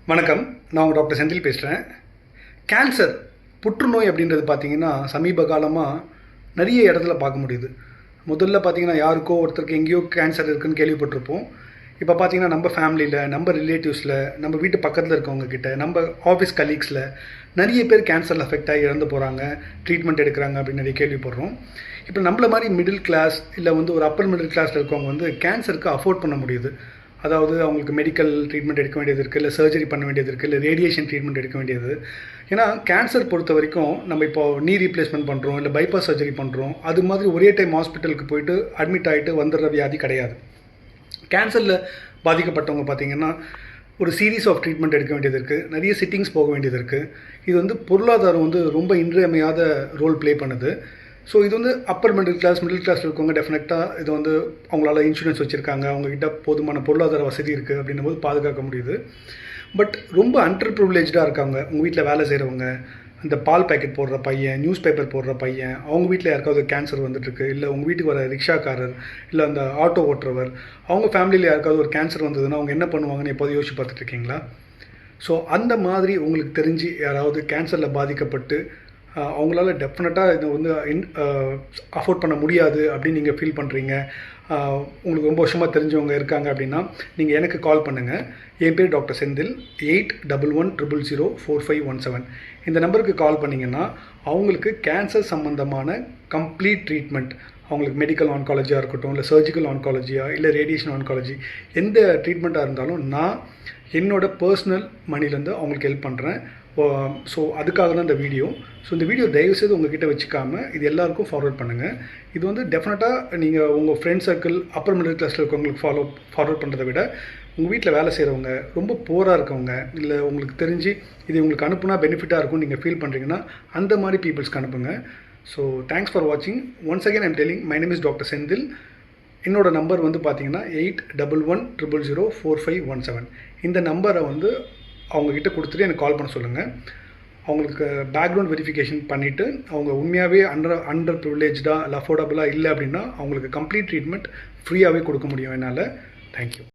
வணக்கம். நான் உங்கள் டாக்டர் செந்தில் பேசுகிறேன். கேன்சர் புற்றுநோய் அப்படின்றது பார்த்திங்கன்னா சமீப காலமாக நிறைய இடத்துல பார்க்க முடியுது. முதல்ல பார்த்திங்கன்னா யாருக்கோ ஒருத்தருக்கு எங்கேயோ கேன்சர் இருக்குதுன்னு கேள்விப்பட்டிருப்போம். இப்போ பார்த்திங்கன்னா நம்ம ஃபேமிலியில், நம்ம ரிலேட்டிவ்ஸில், நம்ம வீட்டு பக்கத்தில் இருக்கவங்க கிட்ட, நம்ம ஆஃபீஸ் கலீக்ஸில் நிறைய பேர் கேன்சரில் அஃபெக்ட் ஆகி இறந்து போகிறாங்க, ட்ரீட்மெண்ட் எடுக்கிறாங்க அப்படின்னு நிறைய கேள்விப்படுறோம். இப்போ நம்மள மாதிரி மிடில் கிளாஸ் இல்லை ஒரு அப்பர் மிடில் கிளாஸில் இருக்கவங்க கேன்சருக்கு அஃபோர்ட் பண்ண முடியுது. அதாவது அவங்களுக்கு மெடிக்கல் ட்ரீட்மெண்ட் எடுக்க வேண்டியது இருக்குது, இல்லை சர்ஜரி பண்ண வேண்டியது இருக்குது, இல்லை ரேடியேஷன் ட்ரீட்மெண்ட் எடுக்க வேண்டியது. ஏன்னா கேன்சர் பொறுத்த வரைக்கும் நம்ம இப்போ நீ ரீப்ளேஸ்மெண்ட் பண்ணுறோம், இல்லை பைபாஸ் சர்ஜரி பண்ணுறோம், அது மாதிரி ஒரே டைம் ஹாஸ்பிட்டலுக்கு போயிட்டு அட்மிட் ஆகிட்டு வந்துடுற வியாதி கிடையாது. கேன்சரில் பாதிக்கப்பட்டவங்க பார்த்திங்கன்னா ஒரு சீரீஸ் ஆஃப் ட்ரீட்மெண்ட் எடுக்க வேண்டியது இருக்குது, நிறைய சிட்டிங்ஸ் போக வேண்டியது இருக்குது. இது பொருளாதாரம் ரொம்ப இன்றியமையாத ரோல் ப்ளே பண்ணுது. ஸோ இது அப்பர் மிடில் கிளாஸில் இருக்கவங்க டெஃபினட்டாக இது அவங்களால இன்சூரன்ஸ் வச்சுருக்காங்க, அவங்கக்கிட்ட போதுமான பொருளாதார வசதி இருக்குது அப்படின்னும் போது பாதுகாக்க முடியுது. பட் ரொம்ப அண்டர் ப்ரிவிலேஜாக இருக்காங்க. உங்கள் வீட்டில் வேலை செய்கிறவங்க, இந்த பால் பேக்கெட் போடுற பையன், நியூஸ் பேப்பர் போடுற பையன், அவங்க வீட்டில் யாருக்காவது கேன்சர் வந்துட்டுருக்கு, இல்லை உங்கள் வீட்டுக்கு வர ரிக்ஷாக்காரர், இல்லை அந்த ஆட்டோ ஓட்டுறவர், அவங்க ஃபேமிலியில் யாருக்காவது ஒரு கேன்சர் வந்ததுன்னா அவங்க என்ன பண்ணுவாங்கன்னு எப்போது யோசிச்சு பார்த்துட்ருக்கீங்களா? ஸோ அந்த மாதிரி உங்களுக்கு தெரிஞ்சு யாராவது கேன்சரில் பாதிக்கப்பட்டு அவங்களால டெஃபினட்டாக இதை அஃபோர்ட் பண்ண முடியாது அப்படின்னு நீங்கள் ஃபீல் பண்ணுறீங்க, உங்களுக்கு ரொம்ப வருஷமாக தெரிஞ்சவங்க இருக்காங்க அப்படின்னா நீங்கள் எனக்கு கால் பண்ணுங்கள். என் பேர் டாக்டர் செந்தில். 8111004517 இந்த நம்பருக்கு கால் பண்ணிங்கன்னா அவங்களுக்கு கேன்சர் சம்மந்தமான கம்ப்ளீட் ட்ரீட்மெண்ட், அவங்களுக்கு மெடிக்கல் ஆன்காலஜியாக இருக்கட்டும், இல்லை சர்ஜிக்கல் ஆன்காலஜியாக, இல்லை ரேடியேஷன் ஆன்காலஜி, எந்த ட்ரீட்மெண்ட்டாக இருந்தாலும் நான் என்னோடய பர்சனல் மணிலேருந்து அவங்களுக்கு ஹெல்ப் பண்ணுறேன். ஸோ அதுக்காக தான் இந்த வீடியோ. ஸோ இந்த வீடியோ தயவுசெய்து உங்கள்கிட்ட வச்சுக்காமல் இது எல்லாருக்கும் ஃபார்வர்ட் பண்ணுங்கள். இது டெஃபினட்டாக நீங்கள் உங்கள் ஃப்ரெண்ட் சர்க்கிள், அப்பர் மிடில் கிளாஸில் இருக்கவங்களுக்கு ஃபார்வர்ட் பண்ணுறதை விட உங்கள் வீட்டில் வேலை செய்கிறவங்க, ரொம்ப போராக இருக்கவங்க, இல்லை உங்களுக்கு தெரிஞ்சு இது உங்களுக்கு அனுப்புனா பெனிஃபிட்டாக இருக்கும்னு நீங்கள் ஃபீல் பண்ணுறீங்கன்னா அந்த மாதிரி பீப்புள்ஸ்க்கு அனுப்புங்க. ஸோ தேங்க்ஸ் ஃபார் வாட்சிங். Once again I'm telling, my name is doctor Senthil. என்னோடய நம்பர் பார்த்தீங்கன்னா 8111004517. இந்த நம்பரை அவங்கக்கிட்ட கொடுத்துட்டு எனக்கு கால் பண்ண சொல்லுங்கள். அவங்களுக்கு பேக்ரவுண்ட் வெரிஃபிகேஷன் பண்ணிவிட்டு அவங்க உண்மையாகவே அண்டர் ப்ரிவிலேஜாக இல்லை அஃபோர்டபுளாக இல்லை அப்படின்னா அவங்களுக்கு கம்ப்ளீட் ட்ரீட்மெண்ட் ஃப்ரீயாகவே கொடுக்க முடியும் என்னால். தேங்க்யூ.